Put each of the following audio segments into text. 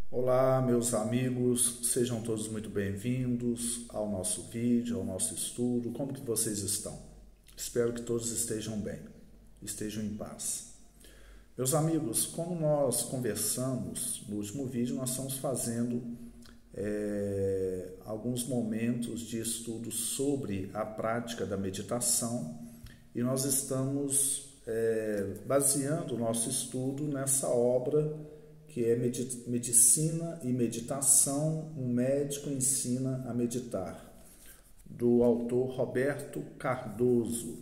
Olá, meus amigos, sejam todos muito bem-vindos ao nosso vídeo, ao nosso estudo. Como que vocês estão? Espero que todos estejam bem, estejam em paz. Meus amigos, como nós conversamos no último vídeo, nós estamos fazendo alguns momentos de estudo sobre a prática da meditação e nós estamos baseando o nosso estudo nessa obra que é Medicina e Meditação, um médico ensina a meditar, do autor Roberto Cardoso.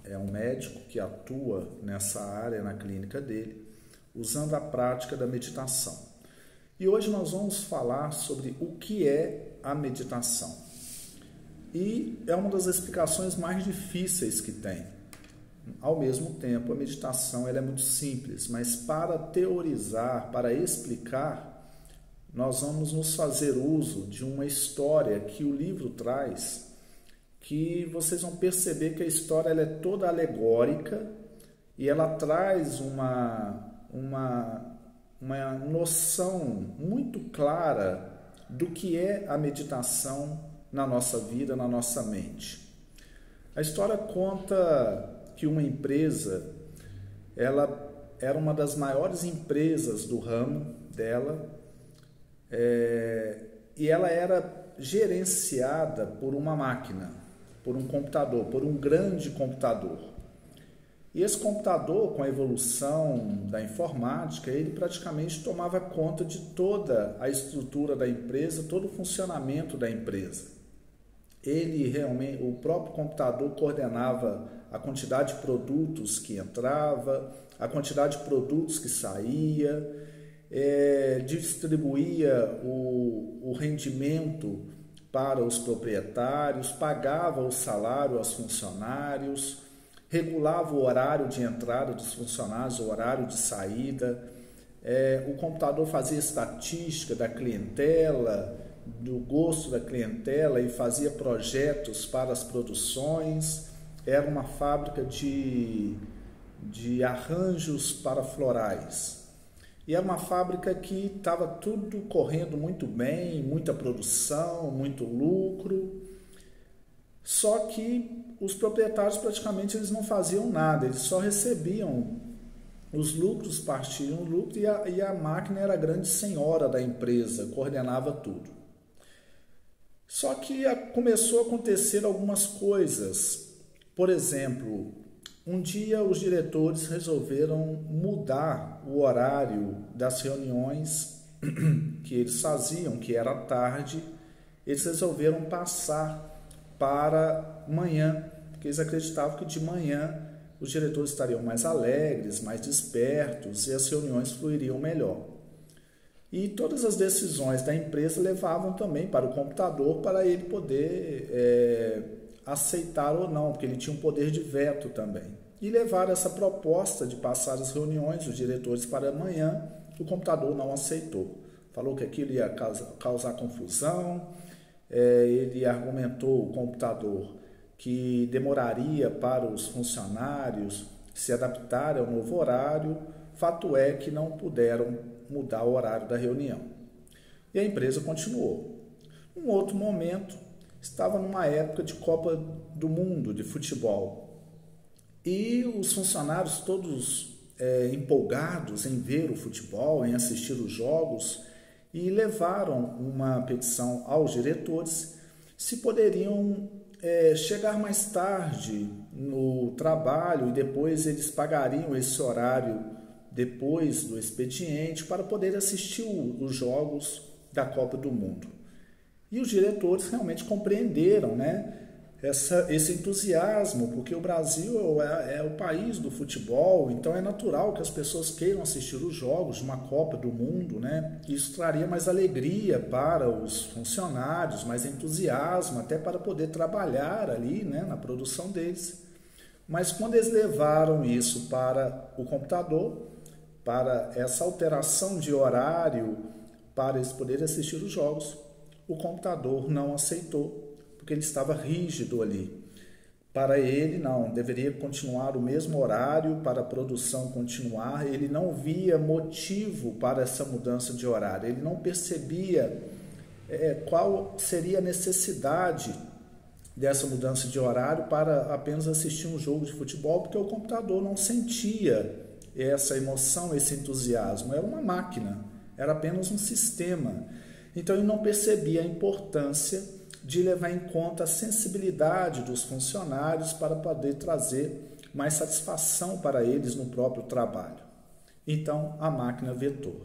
É um médico que atua nessa área, na clínica dele, usando a prática da meditação. E hoje nós vamos falar sobre o que é a meditação. E é uma das explicações mais difíceis que tem. Ao mesmo tempo, a meditação ela é muito simples, mas para teorizar, para explicar, nós vamos nos fazer uso de uma história que o livro traz, que vocês vão perceber que a história ela é toda alegórica e ela traz uma noção muito clara do que é a meditação na nossa vida, na nossa mente. A história conta que uma empresa, ela era uma das maiores empresas do ramo dela, e ela era gerenciada por uma máquina, por um computador, por um grande computador. E esse computador, com a evolução da informática, ele praticamente tomava conta de toda a estrutura da empresa, todo o funcionamento da empresa. Ele realmente, o próprio computador coordenava a quantidade de produtos que entrava, a quantidade de produtos que saía, distribuía o rendimento para os proprietários, pagava o salário aos funcionários, regulava o horário de entrada dos funcionários, o horário de saída. O computador fazia estatística da clientela, do gosto da clientela e fazia projetos para as produções. Era uma fábrica de arranjos para florais. E era uma fábrica que estava tudo correndo muito bem, muita produção, muito lucro. Só que os proprietários praticamente eles não faziam nada, eles só recebiam os lucros, partiam o lucro e a máquina era a grande senhora da empresa, coordenava tudo. Só que começou a acontecer algumas coisas. Por exemplo, um dia os diretores resolveram mudar o horário das reuniões que eles faziam, que era à tarde, eles resolveram passar para manhã, porque eles acreditavam que de manhã os diretores estariam mais alegres, mais despertos e as reuniões fluiriam melhor. E todas as decisões da empresa levavam também para o computador para ele poder aceitar ou não, porque ele tinha um poder de veto também. E levaram essa proposta de passar as reuniões dos diretores para amanhã, o computador não aceitou. Falou que aquilo ia causar confusão, ele argumentou, o computador, que demoraria para os funcionários se adaptarem ao novo horário. Fato é que não puderam mudar o horário da reunião. E a empresa continuou. Um outro momento, estava numa época de Copa do Mundo de futebol. E os funcionários todos empolgados em ver o futebol, em assistir os jogos, e levaram uma petição aos diretores se poderiam chegar mais tarde no trabalho e depois eles pagariam esse horário depois do expediente para poder assistir os jogos da Copa do Mundo. E os diretores realmente compreenderam, né, esse entusiasmo, porque o Brasil é o país do futebol, então é natural que as pessoas queiram assistir os jogos de uma Copa do Mundo, né? Isso traria mais alegria para os funcionários, mais entusiasmo, até para poder trabalhar ali, né, na produção deles. Mas quando eles levaram isso para o computador, para essa alteração de horário, para eles poderem assistir os jogos, o computador não aceitou, porque ele estava rígido ali. Para ele, não, deveria continuar o mesmo horário para a produção continuar. Ele não via motivo para essa mudança de horário, ele não percebia qual seria a necessidade dessa mudança de horário para apenas assistir um jogo de futebol, porque o computador não sentia essa emoção, esse entusiasmo. Era uma máquina, era apenas um sistema. Então ele não percebia a importância de levar em conta a sensibilidade dos funcionários para poder trazer mais satisfação para eles no próprio trabalho. Então a máquina vetou.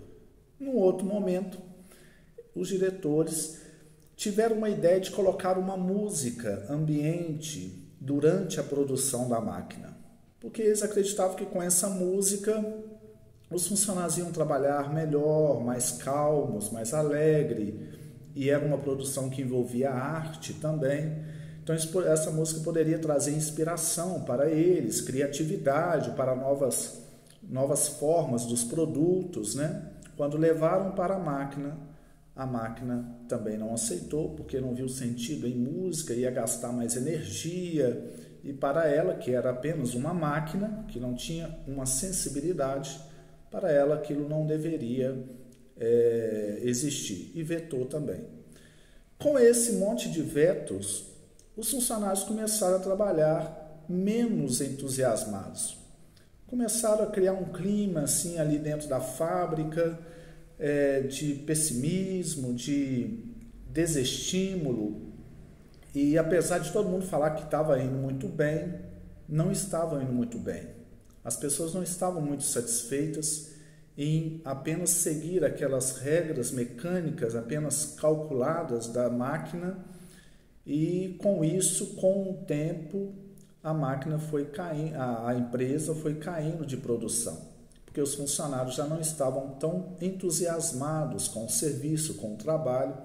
Num outro momento, os diretores tiveram uma ideia de colocar uma música ambiente durante a produção da máquina, porque eles acreditavam que com essa música os funcionários iam trabalhar melhor, mais calmos, mais alegres, e era uma produção que envolvia arte também. Então essa música poderia trazer inspiração para eles, criatividade para novas formas dos produtos, né? Quando levaram para a máquina também não aceitou, porque não viu sentido em música, ia gastar mais energia, e para ela, que era apenas uma máquina, que não tinha uma sensibilidade, para ela aquilo não deveria existir, e vetou também. Com esse monte de vetos, os funcionários começaram a trabalhar menos entusiasmados. Começaram a criar um clima assim ali dentro da fábrica, de pessimismo, de desestímulo, e apesar de todo mundo falar que estava indo muito bem, não estava indo muito bem. As pessoas não estavam muito satisfeitas em apenas seguir aquelas regras mecânicas, apenas calculadas da máquina, e com isso, com o tempo, a máquina foi caindo, a empresa foi caindo de produção, porque os funcionários já não estavam tão entusiasmados com o serviço, com o trabalho.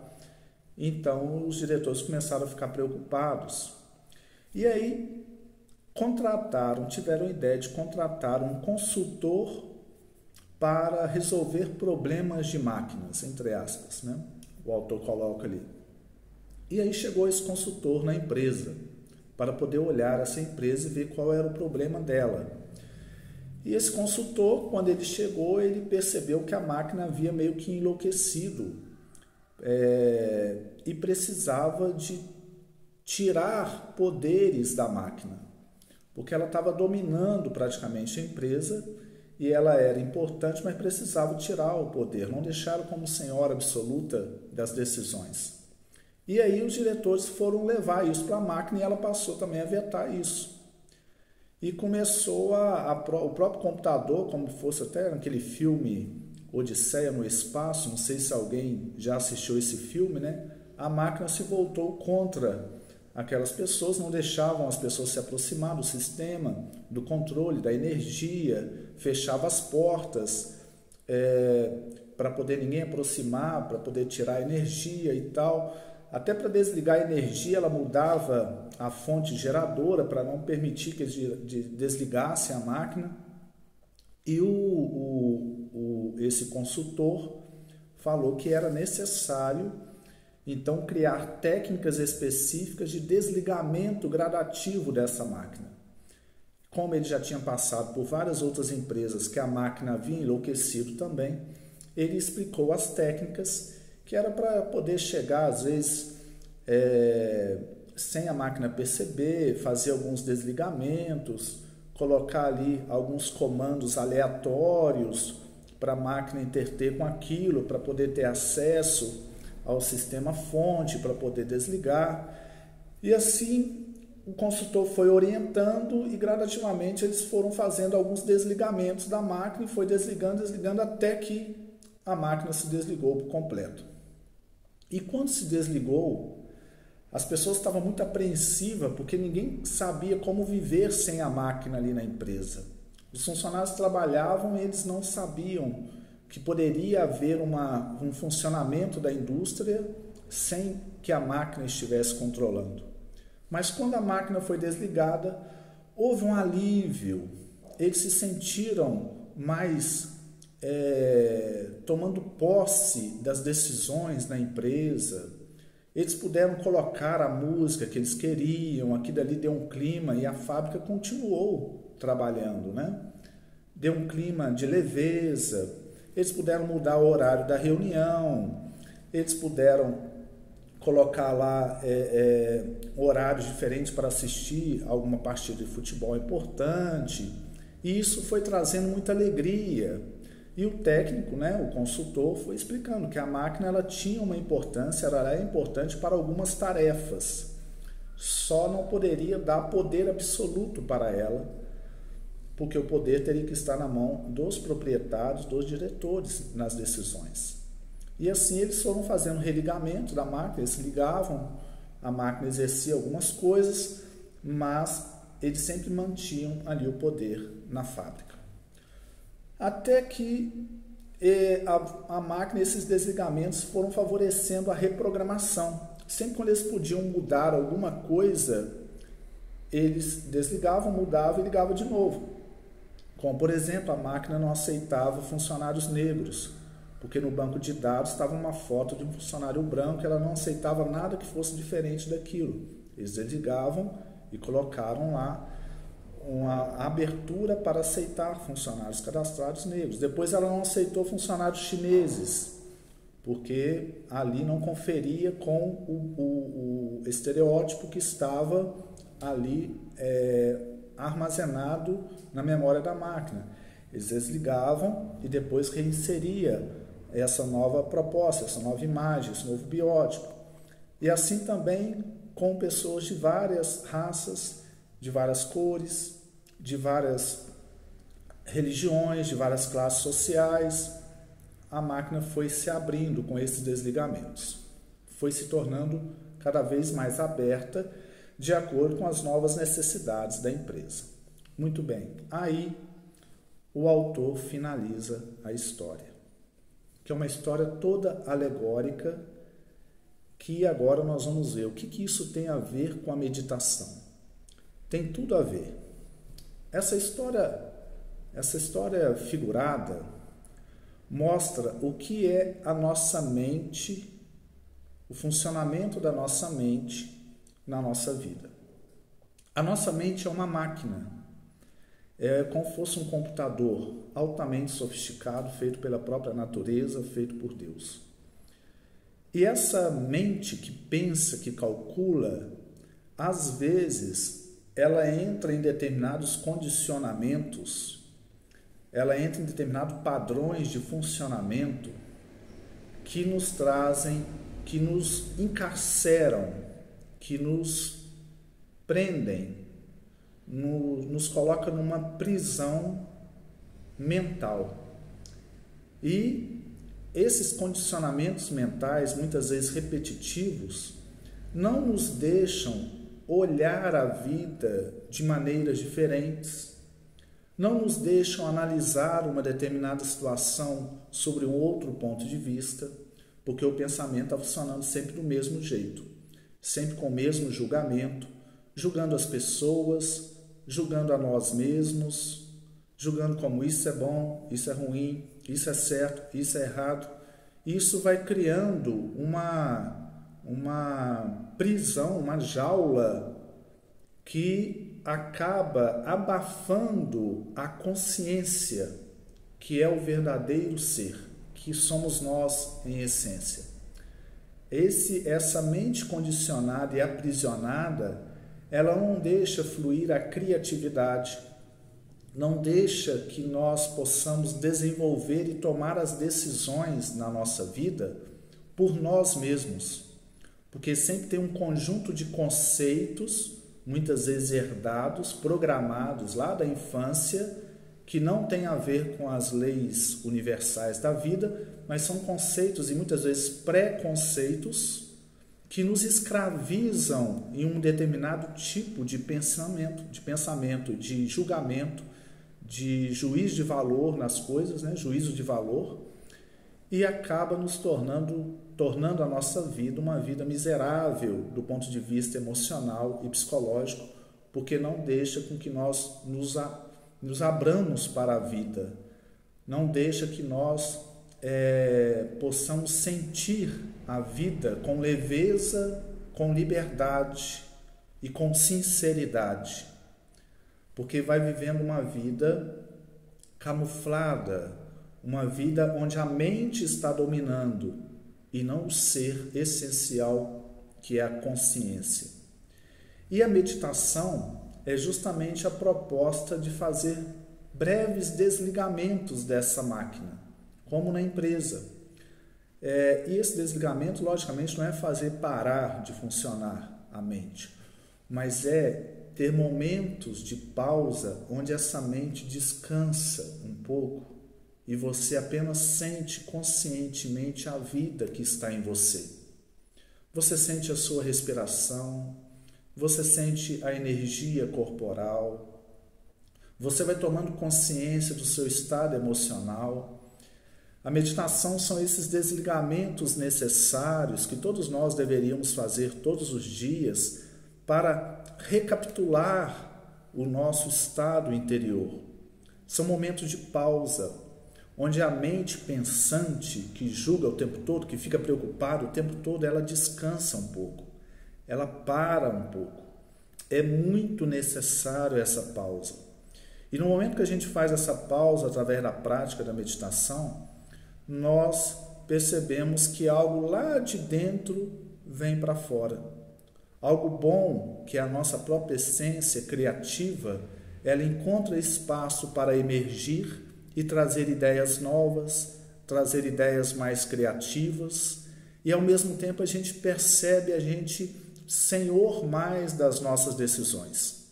Então os diretores começaram a ficar preocupados. E aí tiveram a ideia de contratar um consultor para resolver problemas de máquinas, entre aspas, né? O autor coloca ali. E aí chegou esse consultor na empresa, para poder olhar essa empresa e ver qual era o problema dela. E esse consultor, quando ele chegou, ele percebeu que a máquina havia meio que enlouquecido e precisava de tirar poderes da máquina, porque ela estava dominando praticamente a empresa e ela era importante, mas precisava tirar o poder, não deixá-la como senhora absoluta das decisões. E aí os diretores foram levar isso para a máquina e ela passou também a vetar isso. E começou o próprio computador, como fosse até naquele filme Odisseia no Espaço, não sei se alguém já assistiu esse filme, né? A máquina se voltou contra aquelas pessoas, não deixavam as pessoas se aproximar do sistema, do controle, da energia, fechava as portas para poder ninguém aproximar, para poder tirar a energia e tal. Até para desligar a energia, ela mudava a fonte geradora para não permitir que eles desligassem a máquina. E esse consultor falou que era necessário, então, criar técnicas específicas de desligamento gradativo dessa máquina. Como ele já tinha passado por várias outras empresas que a máquina havia enlouquecido também, ele explicou as técnicas que era para poder chegar, às vezes, sem a máquina perceber, fazer alguns desligamentos, colocar ali alguns comandos aleatórios para a máquina interter com aquilo, para poder ter acesso ao sistema fonte, para poder desligar. E assim o consultor foi orientando e gradativamente eles foram fazendo alguns desligamentos da máquina e foi desligando até que a máquina se desligou por completo. E quando se desligou, as pessoas estavam muito apreensivas porque ninguém sabia como viver sem a máquina ali na empresa. Os funcionários trabalhavam e eles não sabiam que poderia haver um funcionamento da indústria sem que a máquina estivesse controlando. Mas quando a máquina foi desligada, houve um alívio. Eles se sentiram mais tomando posse das decisões na empresa. Eles puderam colocar a música que eles queriam, aquilo ali deu um clima e a fábrica continuou trabalhando, né? Deu um clima de leveza, eles puderam mudar o horário da reunião, eles puderam colocar lá horários diferentes para assistir alguma partida de futebol importante, e isso foi trazendo muita alegria. E o técnico, né, o consultor, foi explicando que a máquina ela tinha uma importância, ela era importante para algumas tarefas, só não poderia dar poder absoluto para ela, porque o poder teria que estar na mão dos proprietários, dos diretores nas decisões. E assim eles foram fazendo religamento da máquina, eles ligavam, a máquina exercia algumas coisas, mas eles sempre mantinham ali o poder na fábrica. Até que a máquina, esses desligamentos foram favorecendo a reprogramação. Sempre quando eles podiam mudar alguma coisa, eles desligavam, mudavam e ligavam de novo. Como, por exemplo, a máquina não aceitava funcionários negros, porque no banco de dados estava uma foto de um funcionário branco, ela não aceitava nada que fosse diferente daquilo. Eles desligavam e colocaram lá uma abertura para aceitar funcionários cadastrados negros. Depois ela não aceitou funcionários chineses, porque ali não conferia com o estereótipo que estava ali armazenado na memória da máquina. Eles desligavam e depois reinseria essa nova proposta, essa nova imagem, esse novo biótipo. E assim também com pessoas de várias raças, de várias cores, de várias religiões, de várias classes sociais. A máquina foi se abrindo com esses desligamentos, foi se tornando cada vez mais aberta de acordo com as novas necessidades da empresa. Muito bem, aí o autor finaliza a história, que é uma história toda alegórica, que agora nós vamos ver o que isso tem a ver com a meditação. Tem tudo a ver. Essa história figurada mostra o que é a nossa mente, o funcionamento da nossa mente na nossa vida. A nossa mente é uma máquina, é como se fosse um computador altamente sofisticado, feito pela própria natureza, feito por Deus. E essa mente que pensa, que calcula, às vezes ela entra em determinados condicionamentos, ela entra em determinados padrões de funcionamento que nos trazem, que nos encarceram, que nos prendem, nos coloca numa prisão mental. E esses condicionamentos mentais, muitas vezes repetitivos, não nos deixam olhar a vida de maneiras diferentes, não nos deixam analisar uma determinada situação sobre um outro ponto de vista, porque o pensamento está funcionando sempre do mesmo jeito, sempre com o mesmo julgamento, julgando as pessoas, julgando a nós mesmos, julgando como isso é bom, isso é ruim, isso é certo, isso é errado. Isso vai criando uma prisão, uma jaula que acaba abafando a consciência, que é o verdadeiro ser, que somos nós em essência. Essa mente condicionada e aprisionada, ela não deixa fluir a criatividade, não deixa que nós possamos desenvolver e tomar as decisões na nossa vida por nós mesmos, porque sempre tem um conjunto de conceitos, muitas vezes herdados, programados lá da infância, que não tem a ver com as leis universais da vida, mas são conceitos e muitas vezes preconceitos que nos escravizam em um determinado tipo de pensamento, de julgamento, de juízo de valor nas coisas, né? Juízo de valor, e acaba nos tornando a nossa vida uma vida miserável do ponto de vista emocional e psicológico, porque não deixa com que nós nos abramos para a vida, não deixa que nós possamos sentir a vida com leveza, com liberdade e com sinceridade, porque vai vivendo uma vida camuflada, uma vida onde a mente está dominando e não o ser essencial que é a consciência. E a meditação é justamente a proposta de fazer breves desligamentos dessa máquina, como na empresa. E esse desligamento, logicamente, não é fazer parar de funcionar a mente, mas é ter momentos de pausa onde essa mente descansa um pouco e você apenas sente conscientemente a vida que está em você. Você sente a sua respiração, você sente a energia corporal, você vai tomando consciência do seu estado emocional. A meditação são esses desligamentos necessários que todos nós deveríamos fazer todos os dias para recapitular o nosso estado interior. São momentos de pausa, onde a mente pensante, que julga o tempo todo, que fica preocupada o tempo todo, ela descansa um pouco, ela para um pouco. É muito necessário essa pausa. E no momento que a gente faz essa pausa através da prática da meditação, nós percebemos que algo lá de dentro vem para fora. Algo bom, que é a nossa própria essência criativa, ela encontra espaço para emergir e trazer ideias novas, trazer ideias mais criativas, e ao mesmo tempo a gente percebe a gente senhor mais das nossas decisões.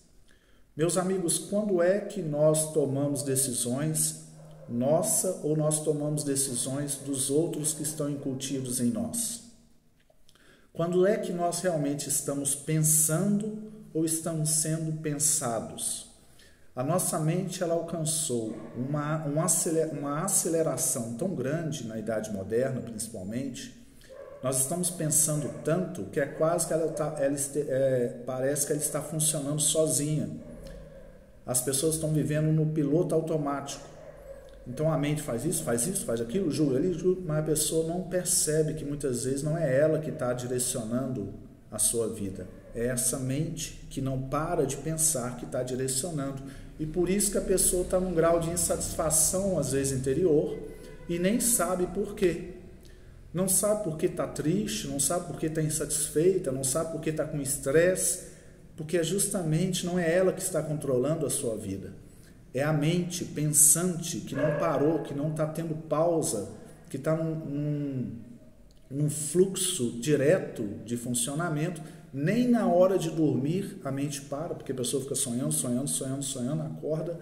Meus amigos, quando é que nós tomamos decisões nossa ou nós tomamos decisões dos outros que estão incutidos em nós? Quando é que nós realmente estamos pensando ou estamos sendo pensados? A nossa mente ela alcançou uma aceleração tão grande na Idade Moderna, principalmente. Nós estamos pensando tanto que é quase que parece que ela está funcionando sozinha. As pessoas estão vivendo no piloto automático. Então a mente faz isso, faz aquilo, julga ali, mas a pessoa não percebe que muitas vezes não é ela que está direcionando a sua vida. É essa mente que não para de pensar que está direcionando. E por isso que a pessoa está num grau de insatisfação, às vezes interior, e nem sabe por quê. Não sabe por que está triste, não sabe por que está insatisfeita, não sabe por que está com estresse, porque justamente não é ela que está controlando a sua vida. É a mente pensante que não parou, que não está tendo pausa, que está num fluxo direto de funcionamento. Nem na hora de dormir a mente para, porque a pessoa fica sonhando, acorda.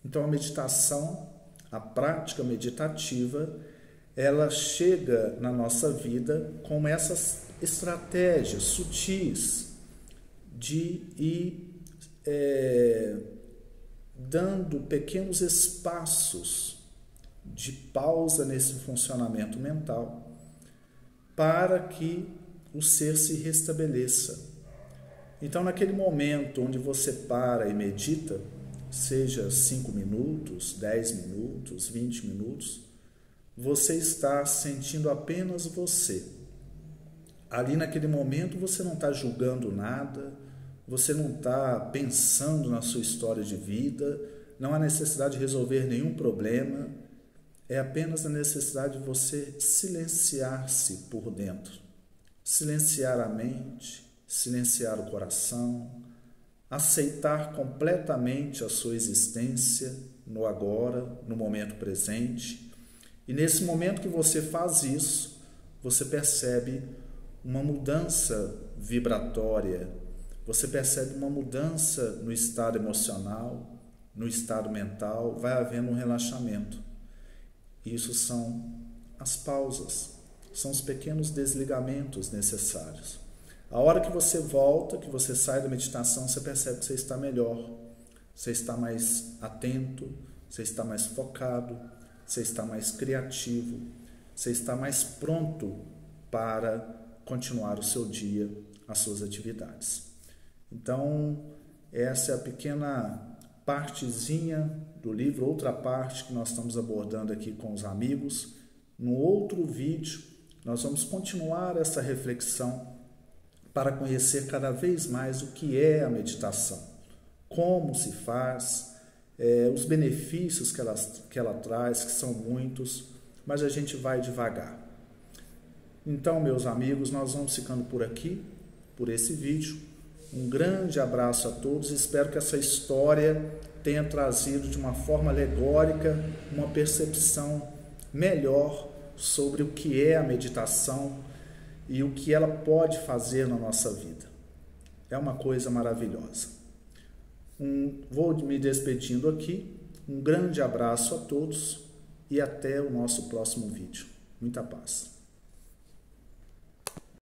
Então a meditação, a prática meditativa, ela chega na nossa vida com essas estratégias sutis de ir dando pequenos espaços de pausa nesse funcionamento mental para que o ser se restabeleça. Então, naquele momento onde você para e medita, seja 5 minutos, 10 minutos, 20 minutos, você está sentindo apenas você. Ali naquele momento você não está julgando nada, você não está pensando na sua história de vida, não há necessidade de resolver nenhum problema, é apenas a necessidade de você silenciar-se por dentro. Silenciar a mente, silenciar o coração, aceitar completamente a sua existência no agora, no momento presente. E nesse momento que você faz isso, você percebe uma mudança vibratória, você percebe uma mudança no estado emocional, no estado mental, vai havendo um relaxamento. Isso são as pausas. São os pequenos desligamentos necessários. A hora que você volta, que você sai da meditação, você percebe que você está melhor, você está mais atento, você está mais focado, você está mais criativo, você está mais pronto para continuar o seu dia, as suas atividades. Então, essa é a pequena partezinha do livro, outra parte que nós estamos abordando aqui com os amigos, No outro vídeo, nós vamos continuar essa reflexão para conhecer cada vez mais o que é a meditação, como se faz, os benefícios que ela traz, que são muitos, mas a gente vai devagar. Então, meus amigos, nós vamos ficando por aqui, por esse vídeo. Um grande abraço a todos. Espero que essa história tenha trazido de uma forma alegórica uma percepção melhor sobre o que é a meditação e o que ela pode fazer na nossa vida. É uma coisa maravilhosa. Vou me despedindo aqui. Um grande abraço a todos e até o nosso próximo vídeo. Muita paz.